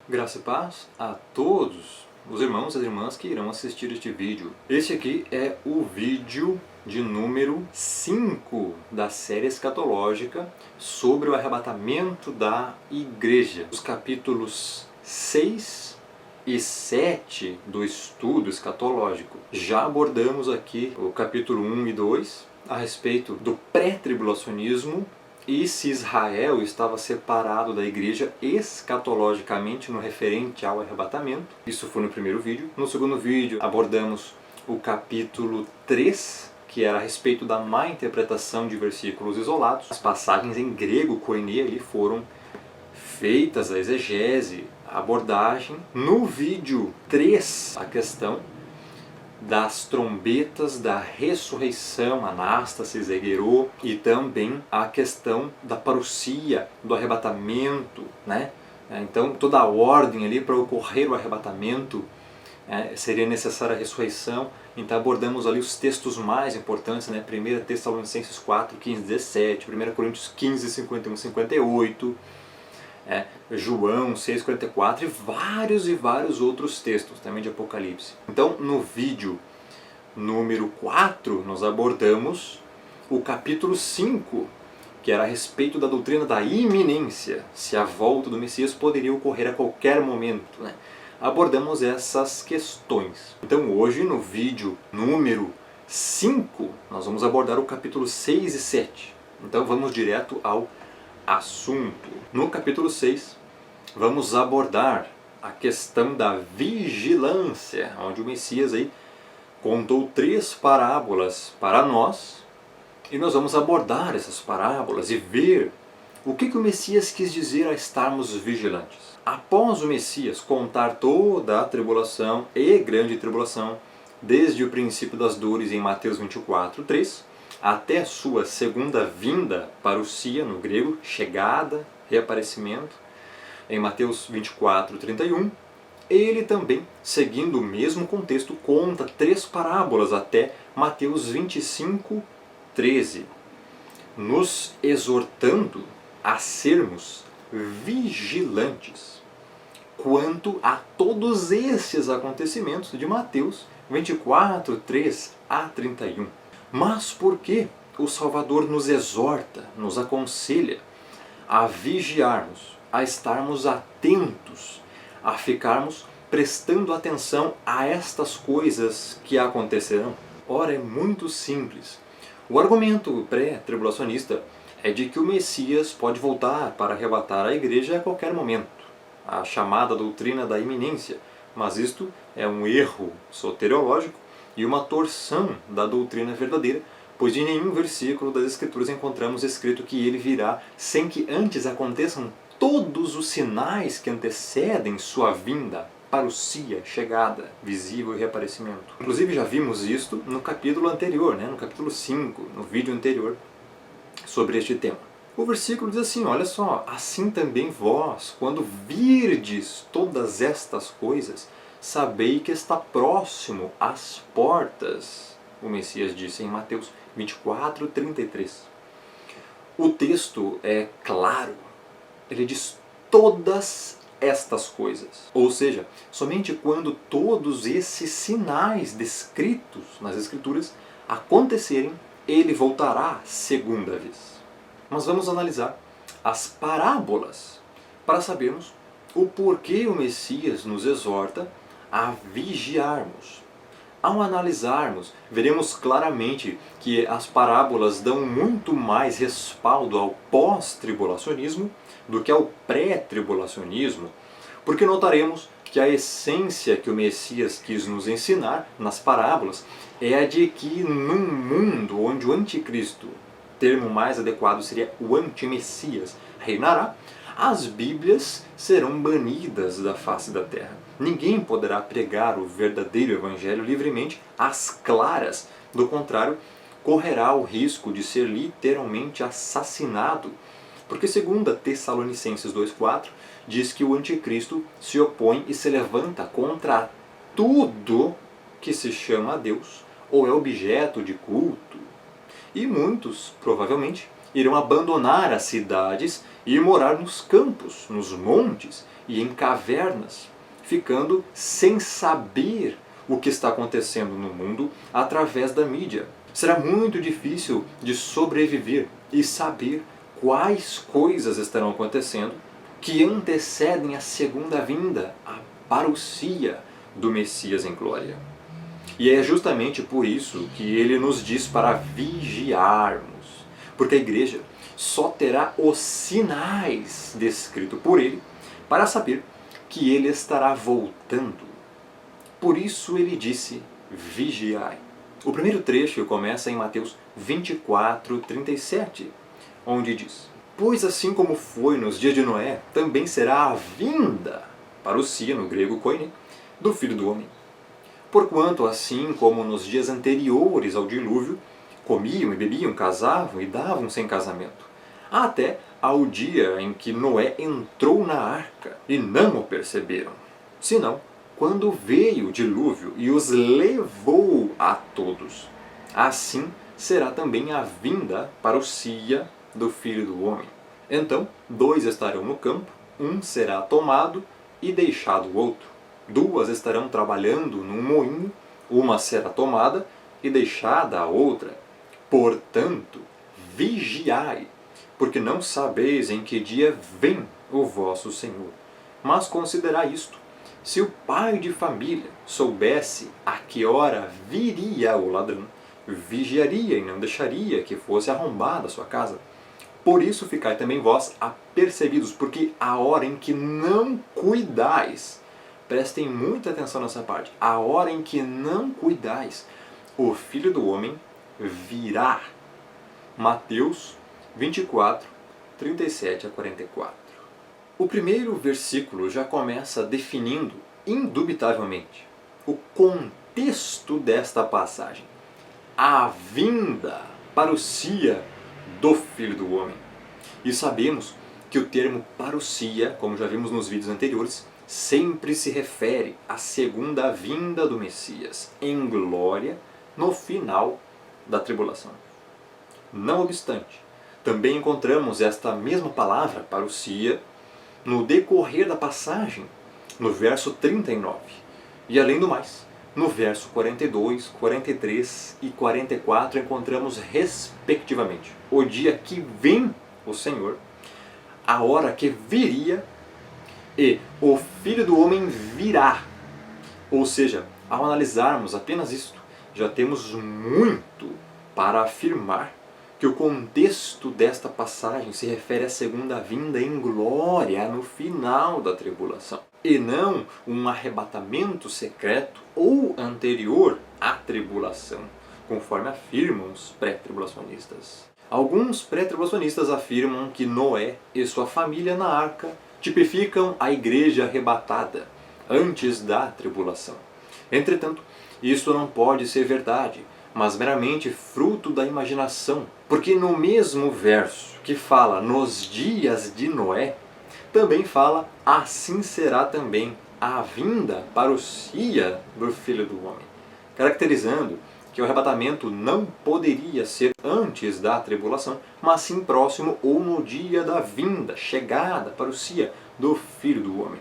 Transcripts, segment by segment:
Graça e paz a todos os irmãos e as irmãs que irão assistir este vídeo. Este aqui é o vídeo de número 5 da série escatológica sobre o arrebatamento da igreja. Os capítulos 6 e 7 do estudo escatológico. Já abordamos aqui o capítulo 1 e 2 a respeito do pré-tribulacionismo e se Israel estava separado da igreja escatologicamente no referente ao arrebatamento. Isso foi no primeiro vídeo. No segundo vídeo abordamos o capítulo 3, que era a respeito da má interpretação de versículos isolados. As passagens em grego koiné ali foram feitas, a exegese, a abordagem. No vídeo 3, a questão das trombetas da ressurreição, anástasis, egerô, e também a questão da parousia, do arrebatamento, né? Então toda a ordem ali para ocorrer o arrebatamento seria necessária a ressurreição. Então abordamos ali os textos mais importantes, né? 1 Tessalonicenses 4, 15, 17, 1 Coríntios 15, 51, 58, João 6,44 e vários outros textos também de Apocalipse. Então no vídeo número 4 nós abordamos o capítulo 5, que era a respeito da doutrina da iminência, se a volta do Messias poderia ocorrer a qualquer momento, né? Abordamos essas questões. Então hoje no vídeo número 5 nós vamos abordar o capítulo 6 e 7. Então vamos direto ao assunto. No capítulo 6, vamos abordar a questão da vigilância, onde o Messias aí contou 3 parábolas para nós, e nós vamos abordar essas parábolas e ver o que o Messias quis dizer a estarmos vigilantes. Após o Messias contar toda a tribulação e grande tribulação, desde o princípio das dores em Mateus 24, 3, até sua segunda vinda, parousia no grego, chegada, reaparecimento, em Mateus 24, 31, ele também, seguindo o mesmo contexto, conta 3 parábolas até Mateus 25, 13, nos exortando a sermos vigilantes quanto a todos esses acontecimentos de Mateus 24, 3 a 31. Mas por que o Salvador nos exorta, nos aconselha a vigiarmos, a estarmos atentos, a ficarmos prestando atenção a estas coisas que acontecerão? Ora, é muito simples. O argumento pré-tribulacionista é de que o Messias pode voltar para arrebatar a igreja a qualquer momento, a chamada doutrina da iminência, mas isto é um erro soteriológico e uma torção da doutrina verdadeira, pois em nenhum versículo das Escrituras encontramos escrito que ele virá sem que antes aconteçam todos os sinais que antecedem sua vinda, parousia, chegada, visível e reaparecimento. Inclusive já vimos isto no capítulo anterior, no capítulo 5, no vídeo anterior, sobre este tema. O versículo diz assim, olha só, assim também vós, quando virdes todas estas coisas, sabei que está próximo às portas, o Messias disse em Mateus 24, 33. O texto é claro, ele diz todas estas coisas. Ou seja, somente quando todos esses sinais descritos nas Escrituras acontecerem, ele voltará segunda vez. Mas vamos analisar as parábolas para sabermos o porquê o Messias nos exorta a vigiarmos. Ao analisarmos, veremos claramente que as parábolas dão muito mais respaldo ao pós-tribulacionismo do que ao pré-tribulacionismo, porque notaremos que a essência que o Messias quis nos ensinar nas parábolas é a de que num mundo onde o anticristo, termo mais adequado seria o antimessias, reinará, as Bíblias serão banidas da face da terra. Ninguém poderá pregar o verdadeiro Evangelho livremente às claras. Do contrário, correrá o risco de ser literalmente assassinado. Porque segundo Tessalonicenses 2,4, diz que o anticristo se opõe e se levanta contra tudo que se chama a Deus ou é objeto de culto. E muitos, provavelmente, irão abandonar as cidades e morar nos campos, nos montes e em cavernas, ficando sem saber o que está acontecendo no mundo através da mídia. Será muito difícil de sobreviver e saber quais coisas estarão acontecendo que antecedem a segunda vinda, a parousia do Messias em glória. E é justamente por isso que ele nos diz para vigiarmos, porque a igreja só terá os sinais descritos por ele para saber que ele estará voltando. Por isso ele disse, vigiai. O primeiro trecho começa em Mateus 24, 37, onde diz: Pois assim como foi nos dias de Noé, também será a vinda, parousia no grego koine, do Filho do Homem. Porquanto, assim como nos dias anteriores ao dilúvio, comiam e bebiam, casavam e davam sem casamento, até ao dia em que Noé entrou na arca, e não o perceberam, senão quando veio o dilúvio e os levou a todos. Assim será também a vinda, parousia, do Filho do Homem. Então, 2 estarão no campo, um será tomado e deixado o outro. 2 estarão trabalhando num moinho, uma será tomada e deixada a outra. Portanto, vigiai, porque não sabeis em que dia vem o vosso Senhor. Mas considerai isto: se o pai de família soubesse a que hora viria o ladrão, vigiaria e não deixaria que fosse arrombada a sua casa. Por isso ficai também vós apercebidos, porque a hora em que não cuidais, prestem muita atenção nessa parte, a hora em que não cuidais, o Filho do Homem virá. Mateus 24, 37 a 44. O primeiro versículo já começa definindo, indubitavelmente, o contexto desta passagem. A vinda, parousia, do Filho do Homem. E sabemos que o termo parousia, como já vimos nos vídeos anteriores, sempre se refere à segunda vinda do Messias, em glória, no final da tribulação. Não obstante, também encontramos esta mesma palavra, parousia, no decorrer da passagem, no verso 39. E além do mais, no verso 42, 43 e 44 encontramos respectivamente o dia que vem o Senhor, a hora que viria e o Filho do Homem virá. Ou seja, ao analisarmos apenas isto, já temos muito para afirmar que o contexto desta passagem se refere à segunda vinda em glória no final da tribulação, e não um arrebatamento secreto ou anterior à tribulação, conforme afirmam os pré-tribulacionistas. Alguns pré-tribulacionistas afirmam que Noé e sua família na arca tipificam a igreja arrebatada antes da tribulação. Entretanto, isso não pode ser verdade, mas meramente fruto da imaginação, porque no mesmo verso que fala nos dias de Noé, também fala assim será também a vinda, parousia do Filho do Homem, caracterizando que o arrebatamento não poderia ser antes da tribulação, mas sim próximo ou no dia da vinda, chegada, parousia do Filho do Homem.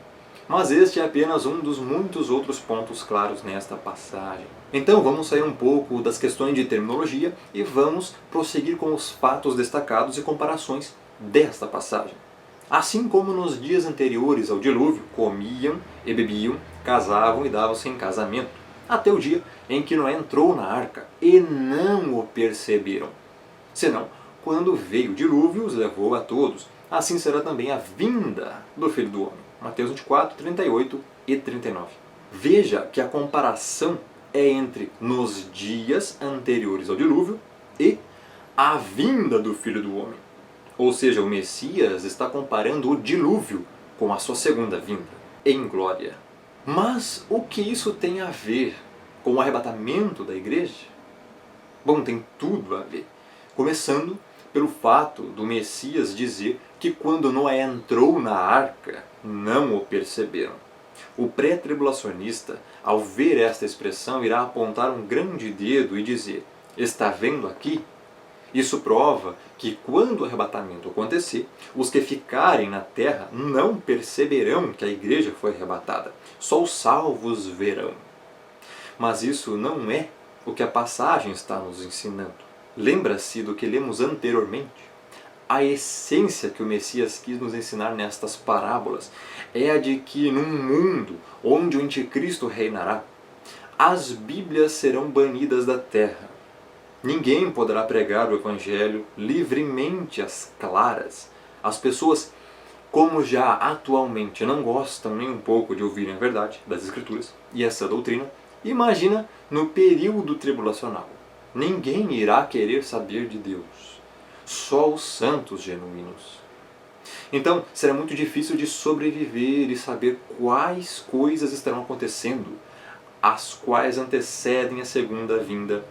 Mas este é apenas um dos muitos outros pontos claros nesta passagem. Então vamos sair um pouco das questões de terminologia e vamos prosseguir com os fatos destacados e comparações desta passagem. Assim como nos dias anteriores ao dilúvio, comiam e bebiam, casavam e davam-se em casamento, até o dia em que Noé entrou na arca e não o perceberam. Senão, quando veio o dilúvio, os levou a todos. Assim será também a vinda do Filho do Homem. Mateus 24, 38 e 39. Veja que a comparação é entre nos dias anteriores ao dilúvio e a vinda do Filho do Homem. Ou seja, o Messias está comparando o dilúvio com a sua segunda vinda, em glória. Mas o que isso tem a ver com o arrebatamento da igreja? Bom, tem tudo a ver. Começando pelo fato do Messias dizer que quando Noé entrou na arca, não o perceberam. O pré-tribulacionista, ao ver esta expressão, irá apontar um grande dedo e dizer: está vendo aqui? Isso prova que quando o arrebatamento acontecer, os que ficarem na terra não perceberão que a igreja foi arrebatada. Só os salvos verão. Mas isso não é o que a passagem está nos ensinando. Lembra-se do que lemos anteriormente? A essência que o Messias quis nos ensinar nestas parábolas é a de que num mundo onde o anticristo reinará, as Bíblias serão banidas da terra. Ninguém poderá pregar o Evangelho livremente às claras. As pessoas, como já atualmente não gostam nem um pouco de ouvirem a verdade das Escrituras e essa doutrina, imagina no período tribulacional. Ninguém irá querer saber de Deus. Só os santos genuínos. Então, será muito difícil de sobreviver e saber quais coisas estarão acontecendo, as quais antecedem a segunda vinda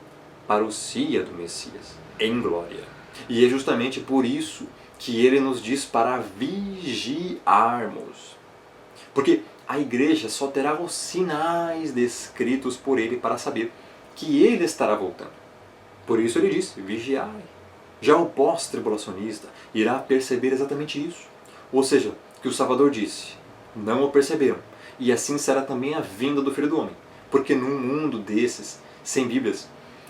parousia do Messias, em glória. E é justamente por isso que ele nos diz para vigiarmos. Porque a igreja só terá os sinais descritos por ele para saber que ele estará voltando. Por isso ele diz, vigiai. Já o pós-tribulacionista irá perceber exatamente isso. Ou seja, que o Salvador disse, não o perceberam. E assim será também a vinda do Filho do Homem. Porque num mundo desses, sem Bíblias,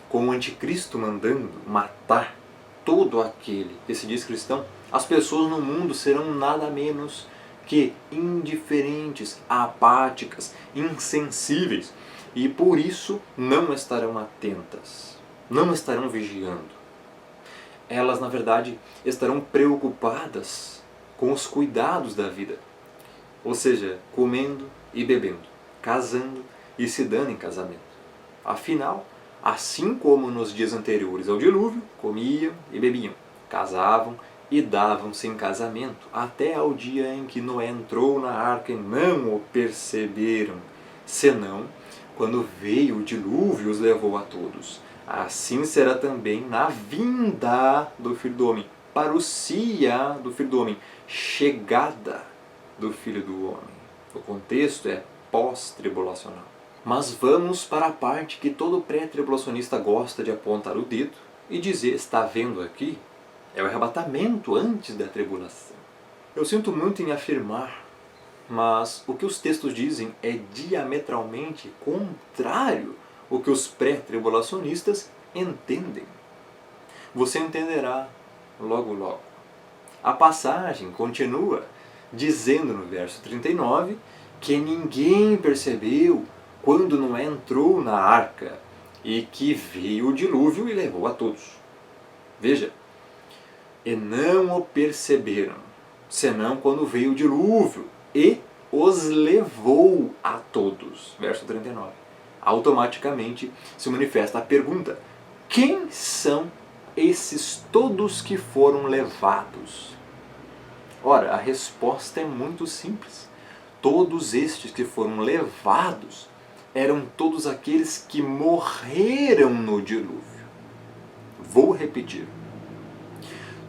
com o anticristo mandando matar todo aquele que se diz cristão, as pessoas no mundo serão nada menos que indiferentes, apáticas, insensíveis. E por isso não estarão atentas, não estarão vigiando. Elas, na verdade, estarão preocupadas com os cuidados da vida. Ou seja, comendo e bebendo, casando e se dando em casamento. Afinal, assim como nos dias anteriores ao dilúvio, comiam e bebiam, casavam e davam-se em casamento, até ao dia em que Noé entrou na arca e não o perceberam, senão quando veio o dilúvio os levou a todos. Assim será também na vinda do Filho do Homem, parousia do Filho do Homem, chegada do Filho do Homem. O contexto é pós-tribulacional. Mas vamos para a parte que todo pré-tribulacionista gosta de apontar o dedo e dizer, está vendo aqui? É o arrebatamento antes da tribulação. Eu sinto muito em afirmar, mas o que os textos dizem é diametralmente contrário ao que os pré-tribulacionistas entendem. Você entenderá logo logo. A passagem continua dizendo no verso 39 que ninguém percebeu quando Noé entrou na arca e que veio o dilúvio e levou a todos. Veja, e não o perceberam, senão quando veio o dilúvio e os levou a todos. Verso 39. Automaticamente se manifesta a pergunta, quem são esses todos que foram levados? Ora, a resposta é muito simples. Todos estes que foram levados eram todos aqueles que morreram no dilúvio. Vou repetir.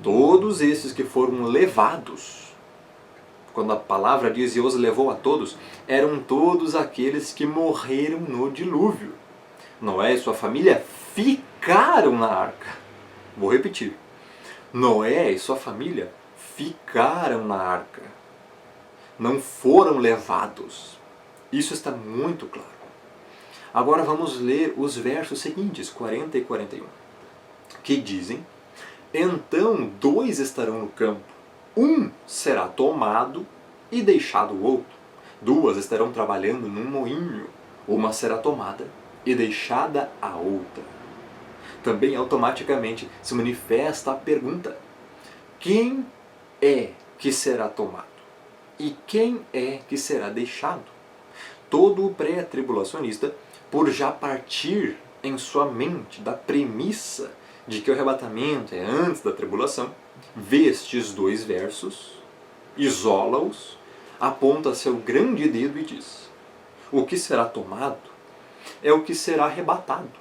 Todos estes que foram levados, quando a palavra diz e os levou a todos, eram todos aqueles que morreram no dilúvio. Noé e sua família ficaram na arca. Vou repetir. Noé e sua família ficaram na arca. Não foram levados. Isso está muito claro. Agora vamos ler os versos seguintes, 40 e 41, que dizem, então 2 estarão no campo, um será tomado e deixado o outro. 2 estarão trabalhando num moinho, uma será tomada e deixada a outra. Também automaticamente se manifesta a pergunta, quem é que será tomado? E quem é que será deixado? Todo o pré-tribulacionista, por já partir em sua mente da premissa de que o arrebatamento é antes da tribulação, vê estes 2 versos, isola-os, aponta seu grande dedo e diz, o que será tomado é o que será arrebatado,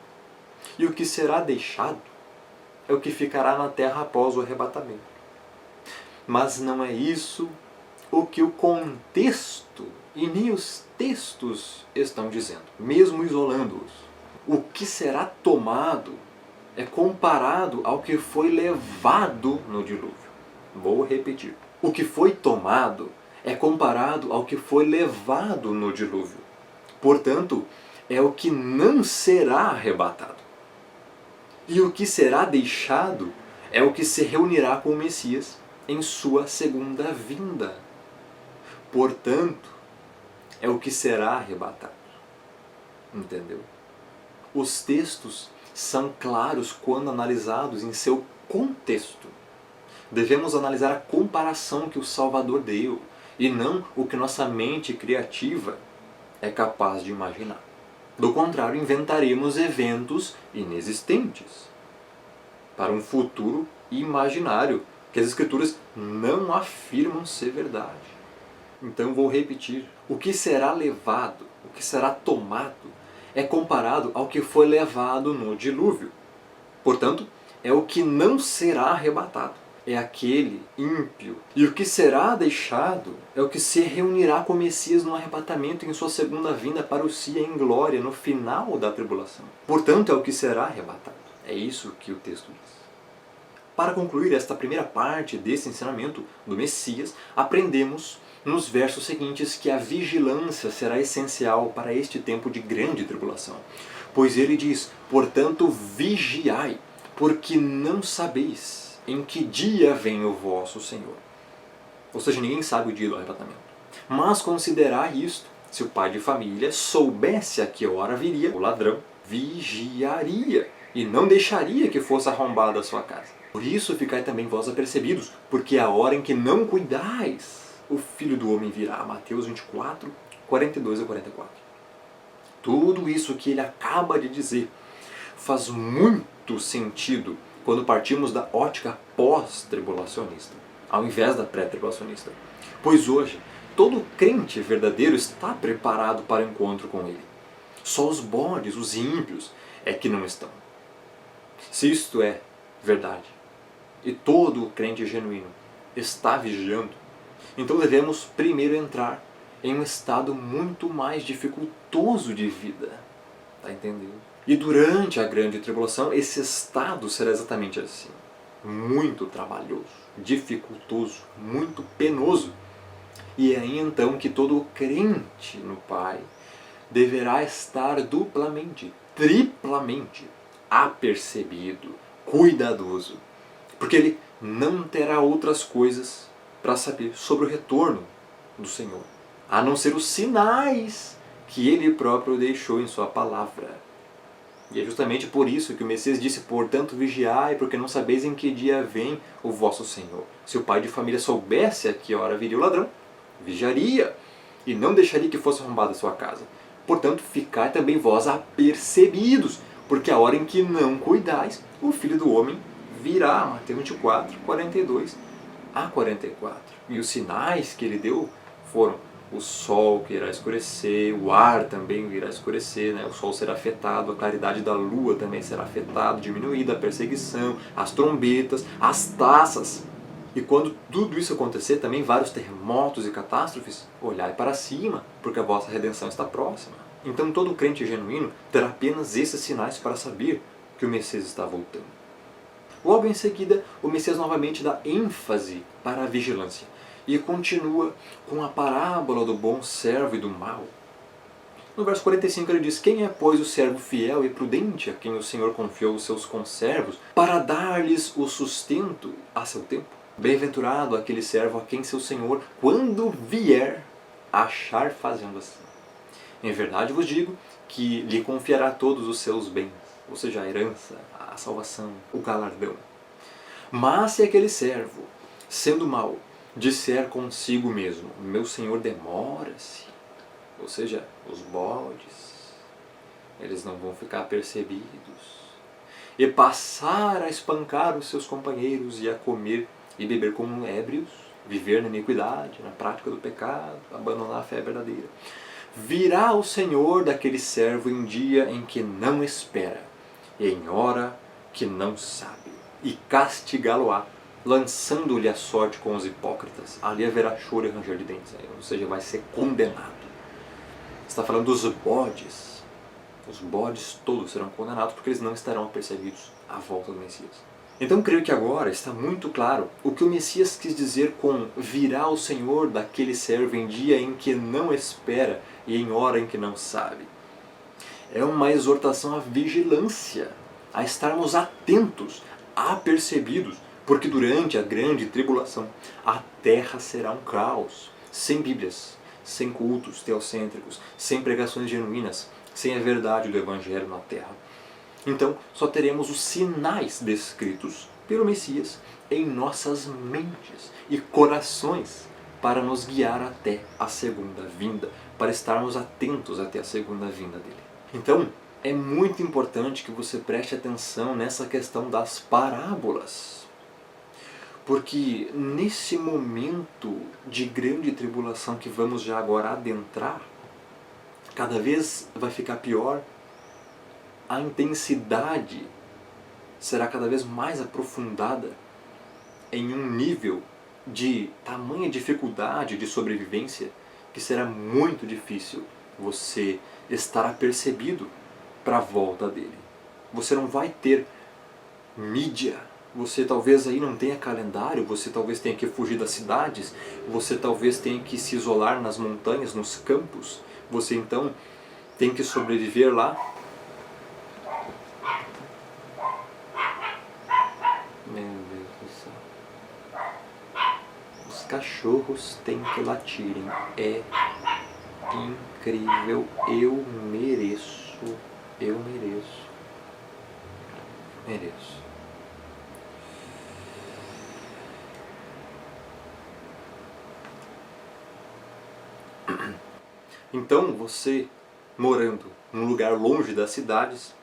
e o que será deixado é o que ficará na terra após o arrebatamento. Mas não é isso o que o contexto e nem os textos estão dizendo, mesmo isolando-os. O que será tomado é comparado ao que foi levado no dilúvio. Vou repetir. O que foi tomado é comparado ao que foi levado no dilúvio. Portanto, é o que não será arrebatado. E o que será deixado é o que se reunirá com o Messias em sua segunda vinda. Portanto, é o que será arrebatado. Entendeu? Os textos são claros quando analisados em seu contexto. Devemos analisar a comparação que o Salvador deu e não o que nossa mente criativa é capaz de imaginar. Do contrário, inventaremos eventos inexistentes para um futuro imaginário que as Escrituras não afirmam ser verdade. Então vou repetir. O que será levado, o que será tomado, é comparado ao que foi levado no dilúvio. Portanto, é o que não será arrebatado. É aquele ímpio. E o que será deixado é o que se reunirá com o Messias no arrebatamento em sua segunda vinda para o Cia em glória no final da tribulação. Portanto, é o que será arrebatado. É isso que o texto diz. Para concluir esta primeira parte desse ensinamento do Messias, aprendemos nos versos seguintes que a vigilância será essencial para este tempo de grande tribulação. Pois ele diz, portanto, vigiai, porque não sabeis em que dia vem o vosso Senhor. Ou seja, ninguém sabe o dia do arrebatamento. Mas considerai isto, se o pai de família soubesse a que hora viria, o ladrão vigiaria e não deixaria que fosse arrombada a sua casa. Por isso ficai também vós apercebidos, porque a hora em que não cuidais, o Filho do Homem virá. Mateus 24, 42 a 44. Tudo isso que ele acaba de dizer faz muito sentido quando partimos da ótica pós-tribulacionista, ao invés da pré-tribulacionista. Pois hoje, todo crente verdadeiro está preparado para o encontro com ele. Só os bodes, os ímpios, é que não estão. Se isto é verdade, e todo crente genuíno está vigiando, então devemos primeiro entrar em um estado muito mais dificultoso de vida. Está entendendo? E durante a grande tribulação, esse estado será exatamente assim. Muito trabalhoso, dificultoso, muito penoso. E é aí então que todo crente no Pai deverá estar duplamente, triplamente apercebido, cuidadoso. Porque ele não terá outras coisas para saber sobre o retorno do Senhor, a não ser os sinais que ele próprio deixou em sua palavra. E é justamente por isso que o Messias disse, portanto vigiai, porque não sabeis em que dia vem o vosso Senhor. Se o pai de família soubesse a que hora viria o ladrão, vigiaria e não deixaria que fosse arrombada a sua casa. Portanto, ficai também vós apercebidos, porque a hora em que não cuidais, o Filho do Homem virá. Mateus 24, 42 a 44. E os sinais que ele deu foram o sol que irá escurecer, o ar também irá escurecer, né? O sol será afetado, a claridade da lua também será afetada, diminuída, a perseguição, as trombetas, as taças. E quando tudo isso acontecer, também vários terremotos e catástrofes, olhai para cima, porque a vossa redenção está próxima. Então todo crente genuíno terá apenas esses sinais para saber que o Messias está voltando. Logo em seguida, o Messias novamente dá ênfase para a vigilância e continua com a parábola do bom servo e do mau. No verso 45 ele diz, quem é, pois, o servo fiel e prudente a quem o Senhor confiou os seus conservos para dar-lhes o sustento a seu tempo? Bem-aventurado aquele servo a quem seu Senhor, quando vier, achar fazendo assim. Em verdade vos digo que lhe confiará todos os seus bens, ou seja, a herança, a salvação, o galardão. Mas se aquele servo, sendo mau, disser consigo mesmo, meu Senhor demora-se, ou seja, os bodes, eles não vão ficar percebidos, e passar a espancar os seus companheiros e a comer e beber como ébrios, viver na iniquidade, na prática do pecado, abandonar a fé verdadeira. Virá o Senhor daquele servo em dia em que não espera, e em hora que não sabe, e castigá-lo-á, lançando-lhe a sorte com os hipócritas. Ali haverá choro e ranger de dentes, ou seja, vai ser condenado. Está falando dos bodes. Os bodes todos serão condenados porque eles não estarão apercebidos à volta do Messias. Então creio que agora está muito claro o que o Messias quis dizer com virá o Senhor daquele servo em dia em que não espera e em hora em que não sabe. É uma exortação à vigilância, a estarmos atentos, apercebidos, porque durante a grande tribulação a terra será um caos, sem Bíblias, sem cultos teocêntricos, sem pregações genuínas, sem a verdade do Evangelho na terra. Então, só teremos os sinais descritos pelo Messias em nossas mentes e corações para nos guiar até a segunda vinda, para estarmos atentos até a segunda vinda dele. Então, é muito importante que você preste atenção nessa questão das parábolas. Porque nesse momento de grande tribulação que vamos já agora adentrar, cada vez vai ficar pior, a intensidade será cada vez mais aprofundada em um nível de tamanha dificuldade de sobrevivência que será muito difícil você estar apercebido para a volta dele. Você não vai ter mídia, você talvez aí não tenha calendário, você talvez tenha que fugir das cidades, você talvez tenha que se isolar nas montanhas, nos campos, você então tem que sobreviver lá. Meu Deus do céu. Os cachorros têm que latirem. É incrível. Eu mereço. Mereço. Então você, morando num lugar longe das cidades,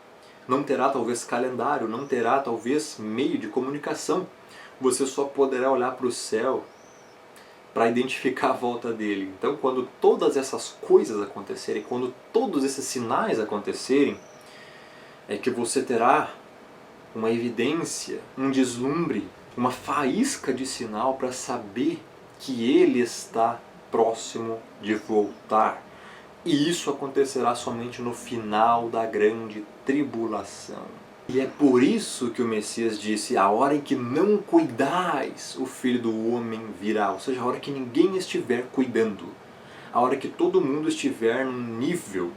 não terá talvez calendário, não terá talvez meio de comunicação. Você só poderá olhar para o céu para identificar a volta dele. Então, quando todas essas coisas acontecerem, quando todos esses sinais acontecerem, é que você terá uma evidência, um deslumbre, uma faísca de sinal para saber que ele está próximo de voltar. E isso acontecerá somente no final da grande tribulação. E é por isso que o Messias disse, a hora em que não cuidais, o Filho do Homem virá. Ou seja, a hora que ninguém estiver cuidando. A hora que todo mundo estiver num nível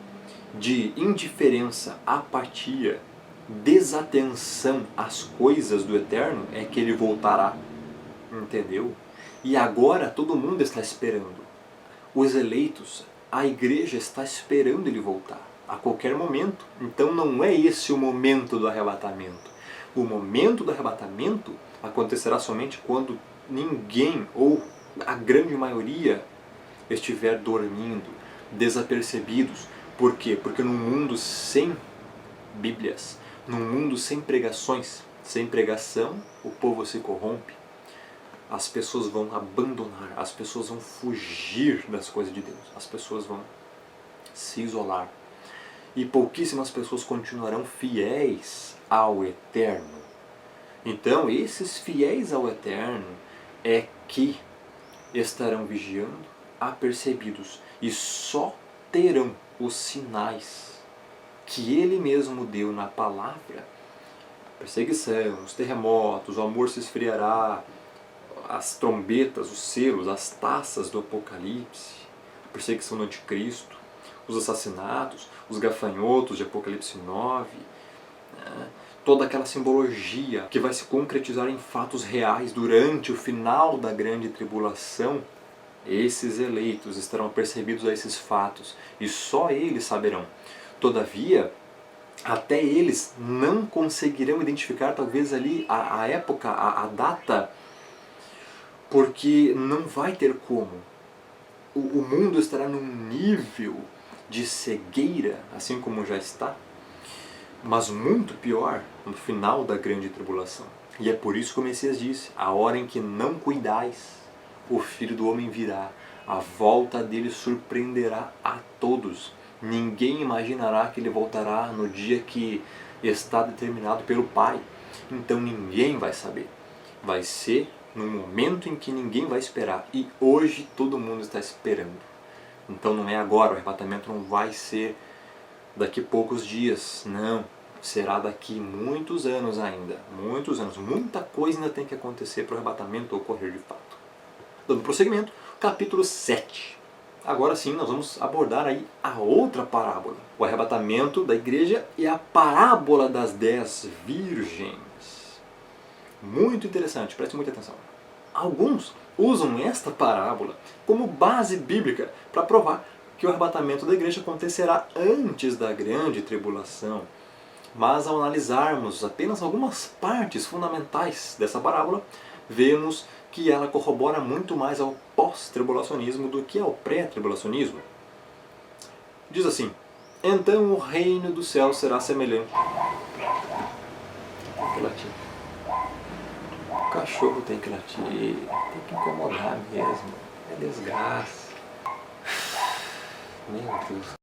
de indiferença, apatia, desatenção às coisas do Eterno, é que ele voltará. Entendeu? E agora todo mundo está esperando. Os eleitos, a igreja está esperando ele voltar a qualquer momento. Então não é esse o momento do arrebatamento. O momento do arrebatamento acontecerá somente quando ninguém, ou a grande maioria, estiver dormindo, desapercebidos. Por quê? Porque num mundo sem Bíblias, num mundo sem pregações, sem pregação, o povo se corrompe. As pessoas vão abandonar, as pessoas vão fugir das coisas de Deus, as pessoas vão se isolar. E pouquíssimas pessoas continuarão fiéis ao Eterno. Então, esses fiéis ao Eterno é que estarão vigiando, apercebidos, e só terão os sinais que Ele mesmo deu na palavra. Perseguição, os terremotos, o amor se esfriará, as trombetas, os selos, as taças do Apocalipse, a perseguição do Anticristo, os assassinatos, os gafanhotos de Apocalipse 9, né? Toda aquela simbologia que vai se concretizar em fatos reais durante o final da grande tribulação, esses eleitos estarão percebidos a esses fatos e só eles saberão. Todavia, até eles não conseguirão identificar talvez ali a época, a data, porque não vai ter como. O mundo estará num nível de cegueira, assim como já está, mas muito pior no final da grande tribulação. E é por isso que o Messias disse, a hora em que não cuidais, o Filho do Homem virá, a volta dele surpreenderá a todos. Ninguém imaginará que ele voltará no dia que está determinado pelo Pai. Então ninguém vai saber. Vai ser no momento em que ninguém vai esperar. E hoje todo mundo está esperando. Então não é agora, o arrebatamento não vai ser daqui poucos dias. Não, será daqui muitos anos ainda. Muitos anos. Muita coisa ainda tem que acontecer para o arrebatamento ocorrer de fato. Dando prosseguimento, capítulo 7. Agora sim, nós vamos abordar aí a outra parábola. O arrebatamento da igreja e a parábola das 10 virgens. Muito interessante, preste muita atenção. Alguns usam esta parábola como base bíblica para provar que o arrebatamento da igreja acontecerá antes da grande tribulação. Mas ao analisarmos apenas algumas partes fundamentais dessa parábola, vemos que ela corrobora muito mais ao pós-tribulacionismo do que ao pré-tribulacionismo. Diz assim: então o reino do céu será semelhante. Tem que latir. O cachorro tem que latir, tem que incomodar mesmo. É desgraça. Meu Deus.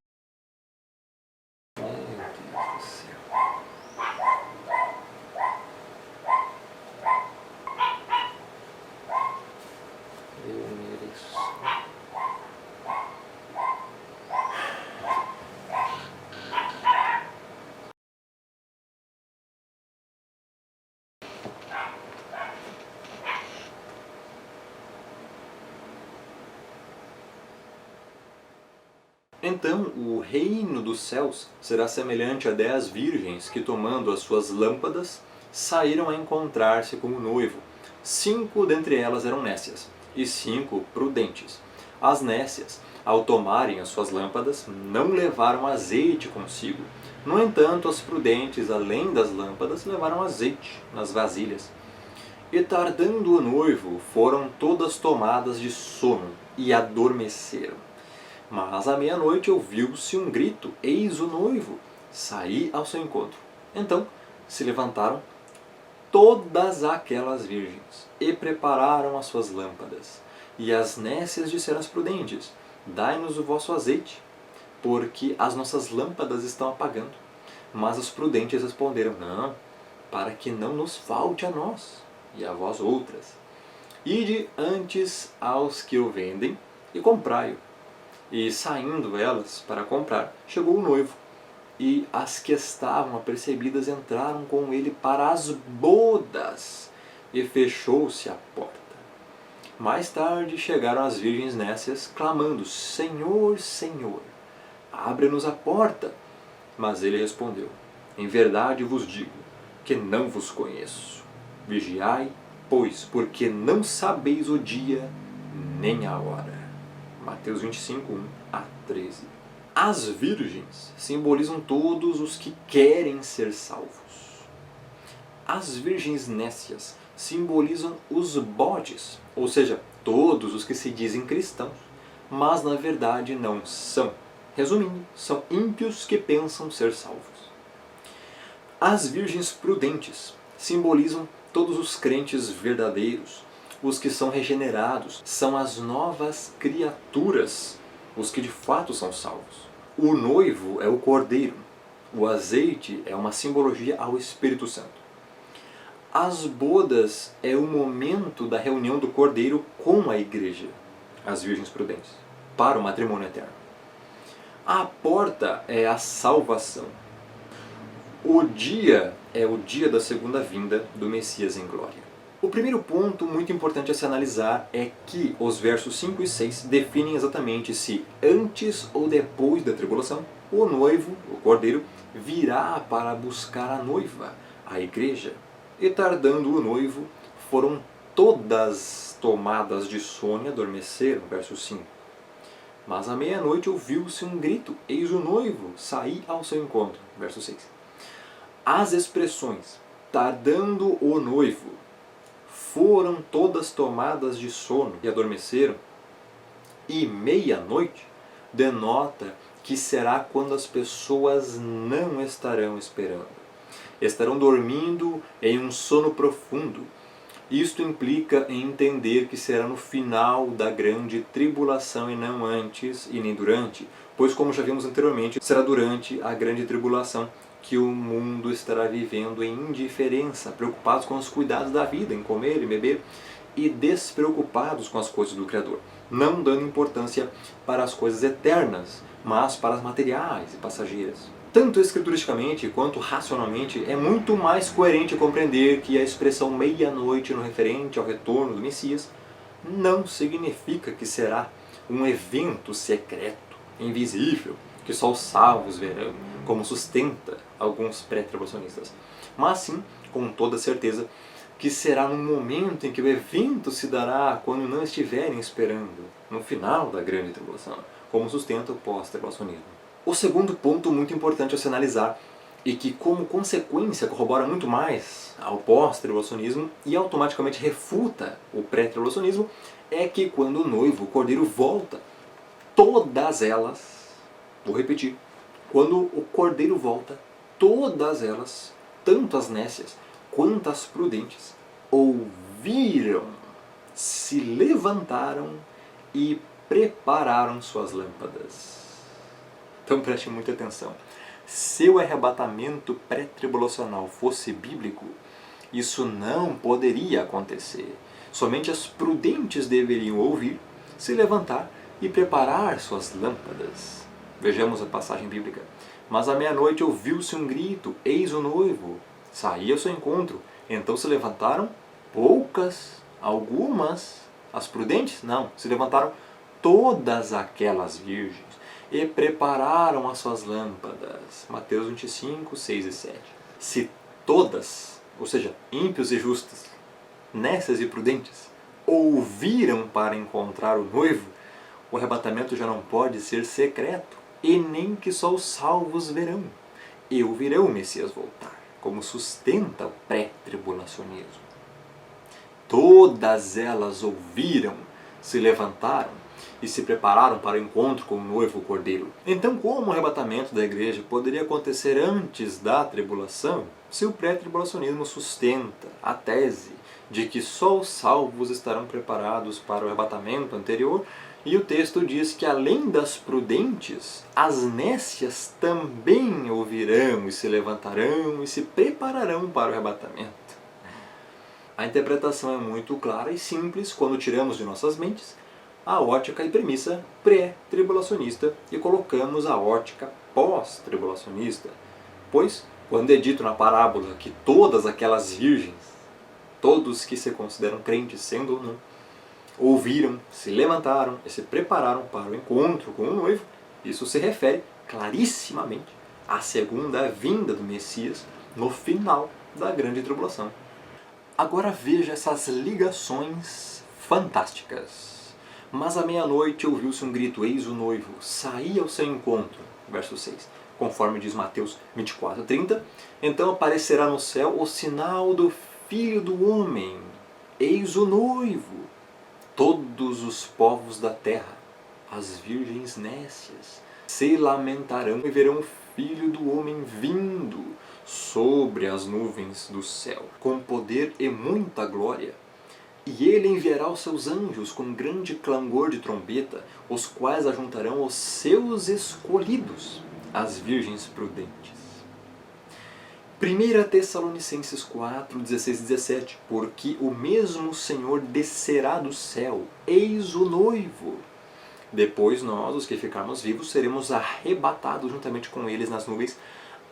Meu Deus do céu. Eu mereço. Então o reino dos céus será semelhante a 10 virgens que, tomando as suas lâmpadas, saíram a encontrar-se com o noivo. 5 dentre elas eram nécias, e 5 prudentes. As nécias, ao tomarem as suas lâmpadas, não levaram azeite consigo. No entanto, as prudentes, além das lâmpadas, levaram azeite nas vasilhas. E tardando o noivo, foram todas tomadas de sono e adormeceram. Mas à meia-noite ouviu-se um grito: eis o noivo! Saí ao seu encontro. Então se levantaram todas aquelas virgens e prepararam as suas lâmpadas. E as nécias disseram às prudentes: dai-nos o vosso azeite, porque as nossas lâmpadas estão apagando. Mas as prudentes responderam: não, para que não nos falte a nós e a vós outras. Ide antes aos que o vendem e comprai-o. E saindo elas para comprar, chegou o noivo. E as que estavam apercebidas entraram com ele para as bodas, e fechou-se a porta. Mais tarde chegaram as virgens nécias, clamando: Senhor, Senhor, abre-nos a porta. Mas ele respondeu: em verdade vos digo que não vos conheço. Vigiai, pois, porque não sabeis o dia nem a hora. Mateus 25, 1 a 13. As virgens simbolizam todos os que querem ser salvos. As virgens nécias simbolizam os bodes, ou seja, todos os que se dizem cristãos, mas na verdade não são. Resumindo, são ímpios que pensam ser salvos. As virgens prudentes simbolizam todos os crentes verdadeiros, os que são regenerados, são as novas criaturas, os que de fato são salvos. O noivo é o cordeiro, o azeite é uma simbologia ao Espírito Santo. As bodas é o momento da reunião do cordeiro com a igreja, as virgens prudentes, para o matrimônio eterno. A porta é a salvação. O dia é o dia da segunda vinda do Messias em glória. O primeiro ponto muito importante a se analisar é que os versos 5 e 6 definem exatamente se antes ou depois da tribulação o noivo, o cordeiro, virá para buscar a noiva, a igreja. E tardando o noivo, foram todas tomadas de sono e adormeceram, verso 5. Mas à meia-noite ouviu-se um grito: eis o noivo, saí ao seu encontro, verso 6. As expressões tardando o noivo, foram todas tomadas de sono e adormeceram, e meia-noite, denota que será quando as pessoas não estarão esperando. Estarão dormindo em um sono profundo. Isto implica em entender que será no final da grande tribulação e não antes e nem durante, pois, como já vimos anteriormente, será durante a grande tribulação que o mundo estará vivendo em indiferença, preocupados com os cuidados da vida, em comer e beber, e despreocupados com as coisas do Criador, não dando importância para as coisas eternas, mas para as materiais e passageiras. Tanto escrituristicamente quanto racionalmente, é muito mais coerente compreender que a expressão meia-noite no referente ao retorno do Messias não significa que será um evento secreto, invisível, que só os salvos verão, como sustenta alguns pré-tribulacionistas, mas sim, com toda certeza, que será no momento em que o evento se dará quando não estiverem esperando, no final da grande tribulação, como sustenta o pós-tribulacionismo. O segundo ponto muito importante a se analisar, e que como consequência corrobora muito mais ao pós-tribulacionismo e automaticamente refuta o pré-tribulacionismo, é que quando o noivo, o cordeiro, volta, todas elas, vou repetir, quando o cordeiro volta, todas elas, tanto as nécias quanto as prudentes, ouviram, se levantaram e prepararam suas lâmpadas. Então preste muita atenção. Se o arrebatamento pré-tribulacional fosse bíblico, isso não poderia acontecer. Somente as prudentes deveriam ouvir, se levantar e preparar suas lâmpadas. Vejamos a passagem bíblica. Mas à meia-noite ouviu-se um grito, eis o noivo, saía ao seu encontro. Então se levantaram poucas, algumas, as prudentes? Não, se levantaram todas aquelas virgens e prepararam as suas lâmpadas. Mateus 25, 6 e 7. Se todas, ou seja, ímpios e justos, nécias e prudentes, ouviram para encontrar o noivo, o arrebatamento já não pode ser secreto, e nem que só os salvos verão. E ouvirão o Messias voltar, como sustenta o pré-tribulacionismo. Todas elas ouviram, se levantaram e se prepararam para o encontro com o noivo cordeiro. Então, como o arrebatamento da igreja poderia acontecer antes da tribulação, se o pré-tribulacionismo sustenta a tese de que só os salvos estarão preparados para o arrebatamento anterior, e o texto diz que além das prudentes, as nécias também ouvirão e se levantarão e se prepararão para o arrebatamento. A interpretação é muito clara e simples quando tiramos de nossas mentes a ótica e premissa pré-tribulacionista e colocamos a ótica pós-tribulacionista. Pois, quando é dito na parábola que todas aquelas virgens, todos que se consideram crentes, sendo ou não, ouviram, se levantaram e se prepararam para o encontro com o noivo, isso se refere clarissimamente à segunda vinda do Messias no final da grande tribulação. Agora veja essas ligações fantásticas. Mas à meia-noite ouviu-se um grito, eis o noivo, saía ao seu encontro. Verso 6. Conforme diz Mateus 24, 30. Então aparecerá no céu o sinal do Filho do Homem. Eis o noivo. Todos os povos da terra, as virgens nécias, se lamentarão e verão o Filho do Homem vindo sobre as nuvens do céu, com poder e muita glória. E ele enviará os seus anjos com grande clangor de trombeta, os quais ajuntarão os seus escolhidos, as virgens prudentes. 1 Tessalonicenses 4, 16 e 17. Porque o mesmo Senhor descerá do céu, eis o noivo. Depois nós, os que ficarmos vivos, seremos arrebatados juntamente com eles nas nuvens,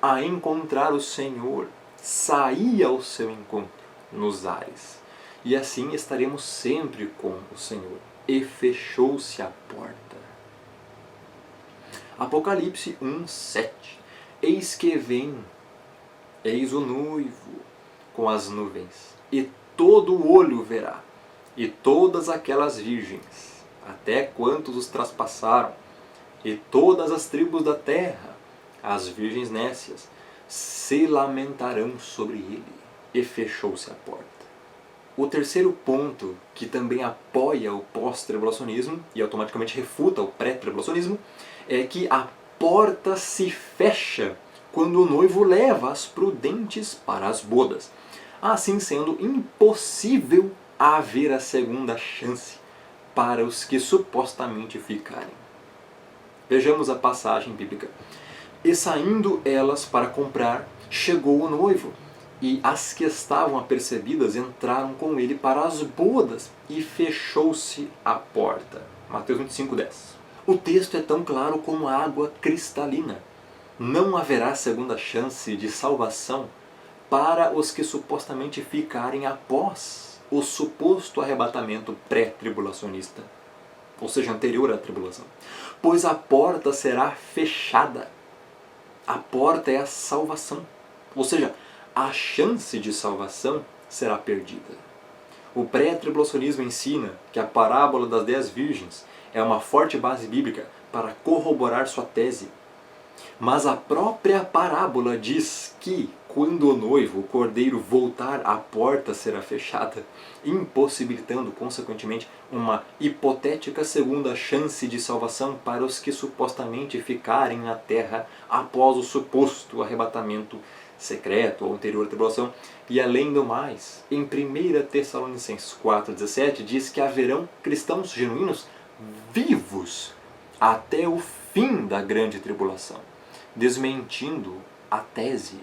a encontrar o Senhor, sair ao seu encontro nos ares. E assim estaremos sempre com o Senhor. E fechou-se a porta. Apocalipse 1, 7. Eis que vem, eis o noivo com as nuvens, e todo o olho verá, e todas aquelas virgens, até quantos os traspassaram, e todas as tribos da terra, as virgens nécias, se lamentarão sobre ele. E fechou-se a porta. O terceiro ponto, que também apoia o pós-tribulacionismo e automaticamente refuta o pré-tribulacionismo, é que a porta se fecha quando o noivo leva as prudentes para as bodas, assim sendo impossível haver a segunda chance para os que supostamente ficarem. Vejamos a passagem bíblica. E saindo elas para comprar, chegou o noivo, e as que estavam apercebidas entraram com ele para as bodas, e fechou-se a porta. Mateus 25, 10. O texto é tão claro como a água cristalina. não haverá segunda chance de salvação para os que supostamente ficarem após o suposto arrebatamento pré-tribulacionista, ou seja, anterior à tribulação. Pois a porta será fechada. A porta é a salvação. Ou seja, a chance de salvação será perdida. O pré-tribulacionismo ensina que a parábola das 10 virgens é uma forte base bíblica para corroborar sua tese. Mas a própria parábola diz que, quando o noivo, o cordeiro, voltar, a porta será fechada, impossibilitando, consequentemente, uma hipotética segunda chance de salvação para os que supostamente ficarem na terra após o suposto arrebatamento secreto ou anterior à tribulação. E além do mais, em 1 Tessalonicenses 4,17 diz que haverão cristãos genuínos vivos até o fim da grande tribulação, desmentindo a tese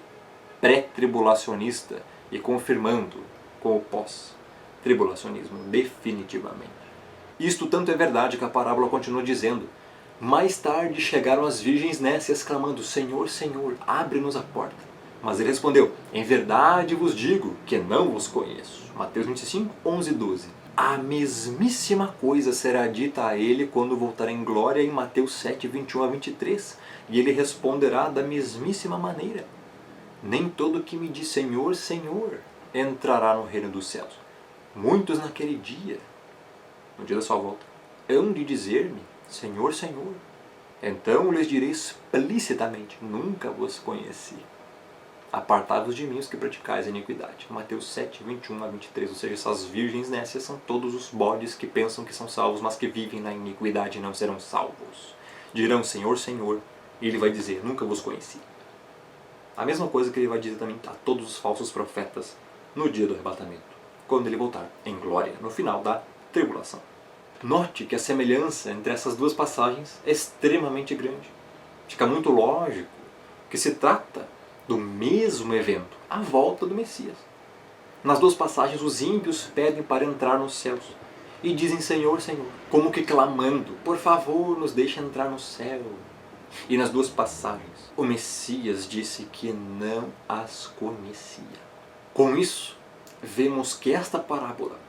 pré-tribulacionista e confirmando com o pós-tribulacionismo definitivamente. Isto tanto é verdade que a parábola continua dizendo: mais tarde chegaram as virgens nécias clamando: Senhor, Senhor, abre-nos a porta. Mas ele respondeu: em verdade vos digo que não vos conheço. Mateus 25, 11 e 12. A mesmíssima coisa será dita a ele quando voltar em glória em Mateus 7, 21 a 23. E ele responderá da mesmíssima maneira: nem todo que me diz Senhor, Senhor entrará no reino dos céus. Muitos naquele dia, no dia da sua volta, hão de dizer-me Senhor, Senhor. Então lhes direi explicitamente: nunca vos conheci. Apartai-vos de mim os que praticais a iniquidade. Mateus 7, 21 a 23. Ou seja, essas virgens nécias são todos os bodes que pensam que são salvos, mas que vivem na iniquidade e não serão salvos. Dirão Senhor, Senhor, e ele vai dizer: nunca vos conheci. A mesma coisa que ele vai dizer também a todos os falsos profetas no dia do arrebatamento, quando ele voltar em glória, no final da tribulação. Note que a semelhança entre essas duas passagens é extremamente grande. Fica muito lógico que se trata do mesmo evento, a volta do Messias. Nas duas passagens, os ímpios pedem para entrar nos céus e dizem Senhor, Senhor, como que clamando: por favor, nos deixe entrar no céu. E nas duas passagens, o Messias disse que não as conhecia. Com isso, vemos que esta parábola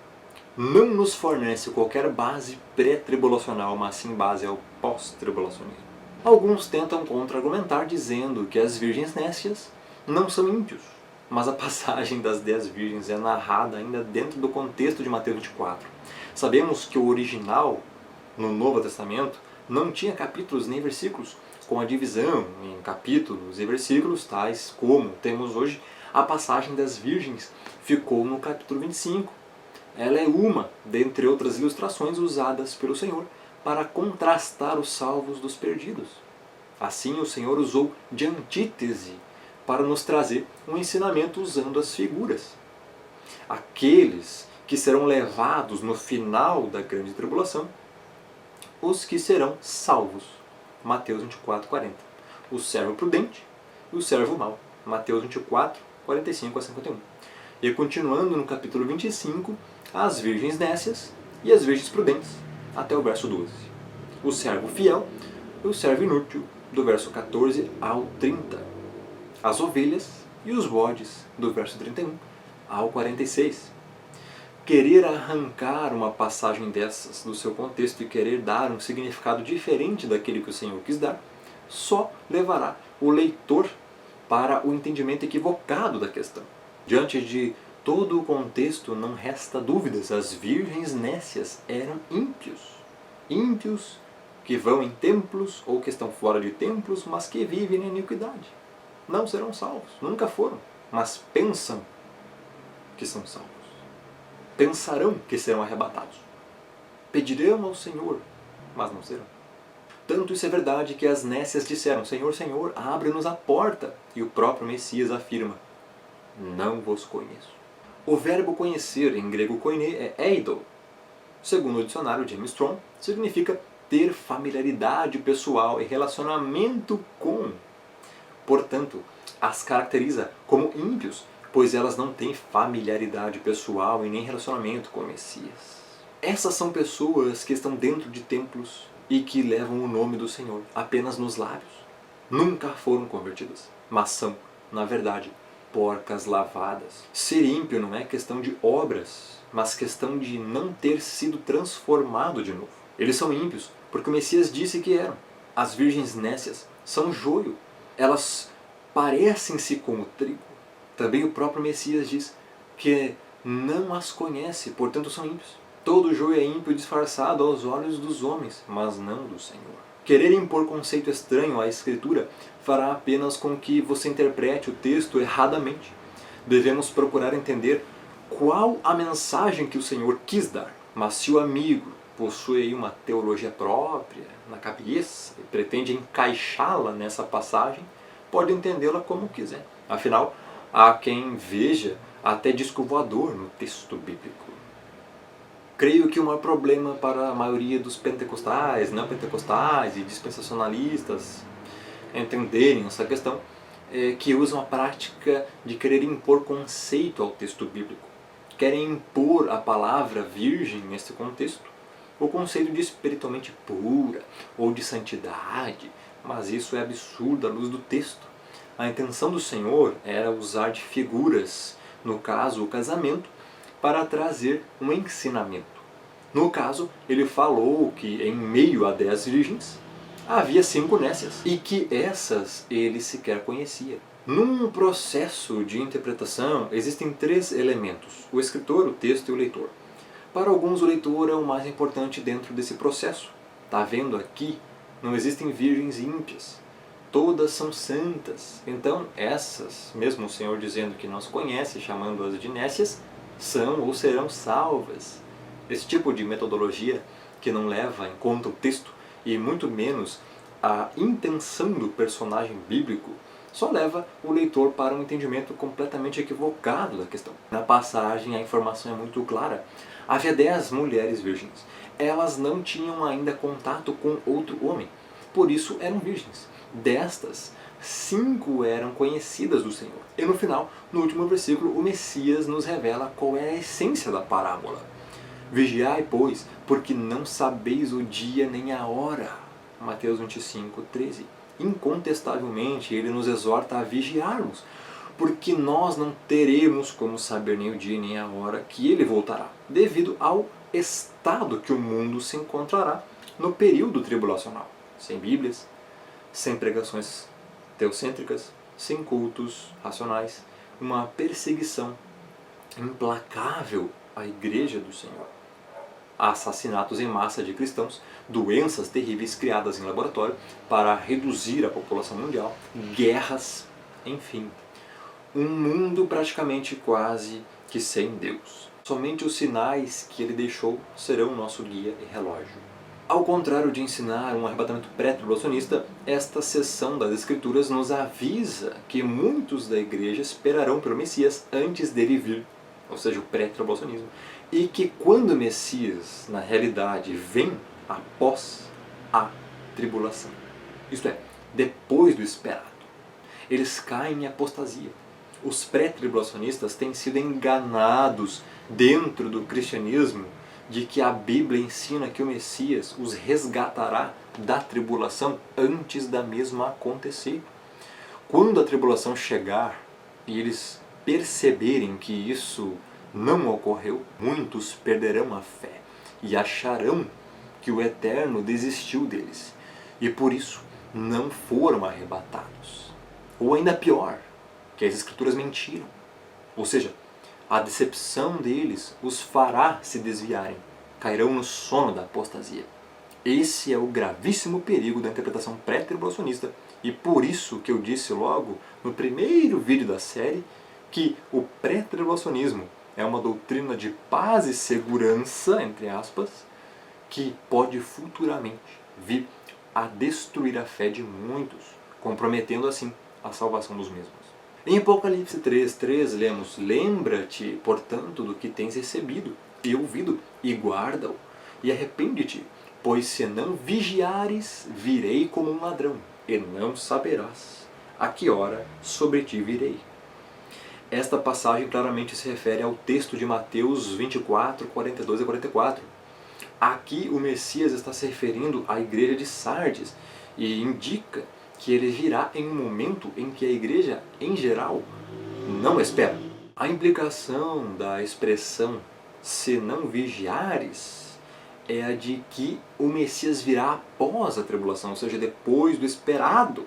não nos fornece qualquer base pré-tribulacional, mas sim base ao pós-tribulacionismo. Alguns tentam contra-argumentar dizendo que as virgens nécias não são ímpios, mas a passagem das 10 virgens é narrada ainda dentro do contexto de Mateus 24. Sabemos que o original, no Novo Testamento, não tinha capítulos nem versículos, com a divisão em capítulos e versículos, tais como temos hoje. A passagem das virgens ficou no capítulo 25. Ela é uma, dentre outras ilustrações usadas pelo Senhor, para contrastar os salvos dos perdidos. Assim, o Senhor usou de antítese para nos trazer um ensinamento usando as figuras. Aqueles que serão levados no final da grande tribulação, os que serão salvos. Mateus 24, 40. O servo prudente e o servo mau. Mateus 24, 45 a 51. E continuando no capítulo 25, as virgens nécias e as virgens prudentes, até o verso 12. O servo fiel e o servo inútil, do verso 14 ao 30. As ovelhas e os bodes, do verso 31 ao 46. Querer arrancar uma passagem dessas do seu contexto e querer dar um significado diferente daquele que o Senhor quis dar, só levará o leitor para o entendimento equivocado da questão. Diante de todo o contexto, não resta dúvidas: as virgens nécias eram ímpios. Ímpios que vão em templos ou que estão fora de templos, mas que vivem na iniquidade. Não serão salvos, nunca foram, mas pensam que são salvos. Pensarão que serão arrebatados. Pedirão ao Senhor, mas não serão. Tanto isso é verdade que as nécias disseram: Senhor, Senhor, abre-nos a porta. E o próprio Messias afirma: não vos conheço. O verbo conhecer, em grego koine, é eido. Segundo o dicionário James Strong, significa ter familiaridade pessoal e relacionamento com. Portanto, as caracteriza como ímpios, pois elas não têm familiaridade pessoal e nem relacionamento com o Messias. Essas são pessoas que estão dentro de templos e que levam o nome do Senhor apenas nos lábios, nunca foram convertidas, mas são, na verdade, porcas lavadas. Ser ímpio não é questão de obras, mas questão de não ter sido transformado de novo. Eles são ímpios porque o Messias disse que eram. As virgens nécias são joio. Elas parecem-se com o trigo. Também o próprio Messias diz que não as conhece, portanto são ímpios. Todo joio é ímpio disfarçado aos olhos dos homens, mas não do Senhor. Querer impor conceito estranho à Escritura fará apenas com que você interprete o texto erradamente. Devemos procurar entender qual a mensagem que o Senhor quis dar. Mas se o amigo possui uma teologia própria na cabeça e pretende encaixá-la nessa passagem, pode entendê-la como quiser. Afinal, há quem veja até disco voador no texto bíblico. Creio que o maior problema para a maioria dos pentecostais, não pentecostais e dispensacionalistas entenderem essa questão é que usam a prática de querer impor conceito ao texto bíblico. Querem impor a palavra virgem nesse contexto, o conceito de espiritualmente pura ou de santidade, mas isso é absurdo à luz do texto. A intenção do Senhor era usar de figuras, no caso o casamento, para trazer um ensinamento. No caso, ele falou que em meio a 10 virgens, havia 5 nécias, e que essas ele sequer conhecia. Num processo de interpretação, existem 3 elementos: o escritor, o texto e o leitor. Para alguns, o leitor é o mais importante dentro desse processo. Está vendo aqui? Não existem virgens ímpias. Todas são santas. Então, essas, mesmo o Senhor dizendo que não as conhece, chamando-as de nécias, são ou serão salvas. Esse tipo de metodologia, que não leva em conta o texto e muito menos a intenção do personagem bíblico, só leva o leitor para um entendimento completamente equivocado da questão. Na passagem, a informação é muito clara. Havia 10 mulheres virgens. Elas não tinham ainda contato com outro homem. Por isso eram virgens. Destas, 5 eram conhecidas do Senhor. E no final, no último versículo, o Messias nos revela qual é a essência da parábola. Vigiai, pois, porque não sabeis o dia nem a hora. Mateus 25, 13. Incontestavelmente, ele nos exorta a vigiarmos, porque nós não teremos como saber nem o dia nem a hora que ele voltará, devido ao estado que o mundo se encontrará no período tribulacional. Sem Bíblias, sem pregações teocêntricas, sem cultos racionais, uma perseguição implacável à Igreja do Senhor. Assassinatos em massa de cristãos, doenças terríveis criadas em laboratório para reduzir a população mundial, guerras, enfim. Um mundo praticamente quase que sem Deus. Somente os sinais que ele deixou serão nosso guia e relógio. Ao contrário de ensinar um arrebatamento pré-tribulacionista, esta seção das Escrituras nos avisa que muitos da igreja esperarão pelo Messias antes dele vir, ou seja, o pré-tribulacionismo, e que quando o Messias, na realidade, vem após a tribulação, isto é, depois do esperado, eles caem em apostasia. Os pré-tribulacionistas têm sido enganados dentro do cristianismo de que a Bíblia ensina que o Messias os resgatará da tribulação antes da mesma acontecer. Quando a tribulação chegar e eles perceberem que isso não ocorreu, muitos perderão a fé e acharão que o Eterno desistiu deles e por isso não foram arrebatados. Ou ainda pior, que as Escrituras mentiram. Ou seja, a decepção deles os fará se desviarem, cairão no sono da apostasia. Esse é o gravíssimo perigo da interpretação pré-tribulacionista e por isso que eu disse logo no primeiro vídeo da série que o pré-tribulacionismo é uma doutrina de paz e segurança, entre aspas, que pode futuramente vir a destruir a fé de muitos, comprometendo assim a salvação dos mesmos. Em Apocalipse 3:3 lemos: lembra-te, portanto, do que tens recebido e ouvido, e guarda-o, e arrepende-te, pois se não vigiares, virei como um ladrão, e não saberás a que hora sobre ti virei. Esta passagem claramente se refere ao texto de Mateus 24, 42 a 44. Aqui o Messias está se referindo à igreja de Sardes e indica que ele virá em um momento em que a igreja, em geral, não espera. A implicação da expressão "se não vigiares" é a de que o Messias virá após a tribulação, ou seja, depois do esperado,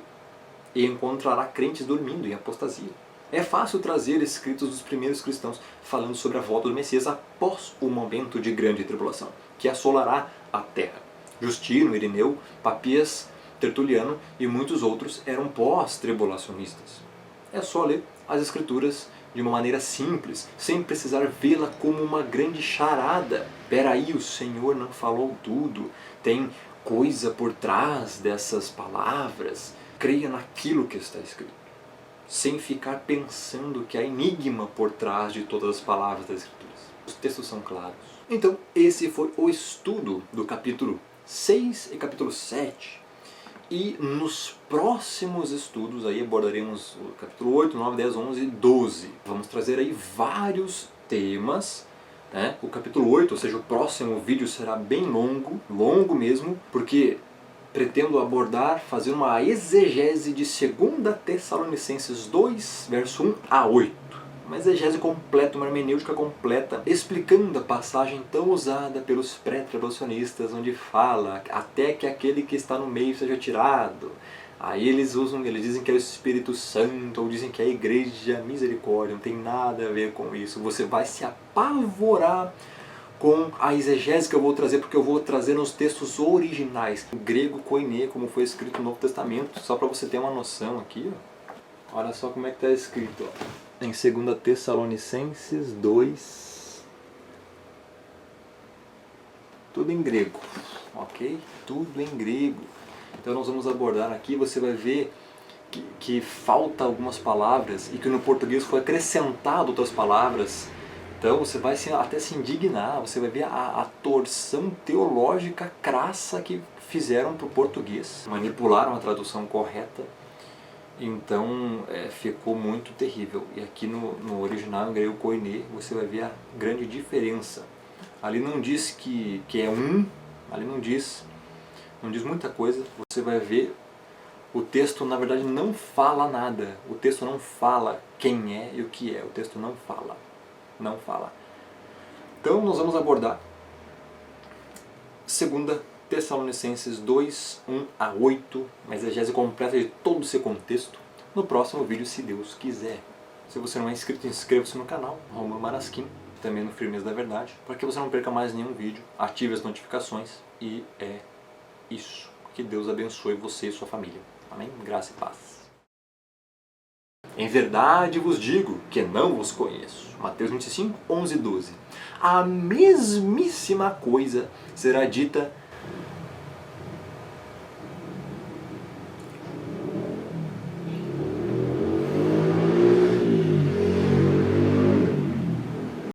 e encontrará crentes dormindo em apostasia. É fácil trazer escritos dos primeiros cristãos falando sobre a volta do Messias após o momento de grande tribulação, que assolará a terra. Justino, Irineu, Papias, Tertuliano e muitos outros eram pós-tribulacionistas. É só ler as escrituras de uma maneira simples, sem precisar vê-la como uma grande charada. Peraí, o Senhor não falou tudo, tem coisa por trás dessas palavras. Creia naquilo que está escrito, sem ficar pensando que há enigma por trás de todas as palavras das escrituras. Os textos são claros. Então, esse foi o estudo do capítulo 6 e capítulo 7. E nos próximos estudos aí abordaremos o capítulo 8, 9, 10, 11 e 12. Vamos trazer aí vários temas, né? O capítulo 8, ou seja, o próximo vídeo será bem longo mesmo, porque pretendo abordar, fazer uma exegese de 2 Tessalonicenses 2, verso 1 a 8. Uma exegese completa, uma hermenêutica completa, explicando a passagem tão usada pelos pré-tribulacionistas, onde fala até que aquele que está no meio seja tirado. Aí eles dizem que é o Espírito Santo, ou dizem que é a Igreja Misericórdia, não tem nada a ver com isso. Você vai se apavorar com a exegese que eu vou trazer, porque eu vou trazer nos textos originais, o grego koiné, como foi escrito no Novo Testamento, só para você ter uma noção aqui. Ó. Olha só como é que está escrito, ó. Em 2 Tessalonicenses 2, tudo em grego, ok? Tudo em grego. Então nós vamos abordar aqui, você vai ver que falta algumas palavras e que no português foi acrescentado outras palavras. Então você vai até se indignar, você vai ver a torção teológica crassa que fizeram para o português. Manipularam a tradução correta, então ficou muito terrível. E aqui no original, em grego koiné, você vai ver a grande diferença. Ali não diz que é um, ali não diz muita coisa. Você vai ver, o texto na verdade não fala nada. O texto não fala quem é e o que é. O texto não fala. Não fala. Então nós vamos abordar 2 Tessalonicenses 2, 1 a 8, uma exegese completa de todo o seu contexto, no próximo vídeo, se Deus quiser. Se você não é inscrito, inscreva-se no canal, Romano Marasquim, também no Firmeza da Verdade, para que você não perca mais nenhum vídeo, ative as notificações e é isso. Que Deus abençoe você e sua família. Amém? Graça e paz. Em verdade vos digo que não vos conheço. Mateus 25, 11 e 12. A mesmíssima coisa será dita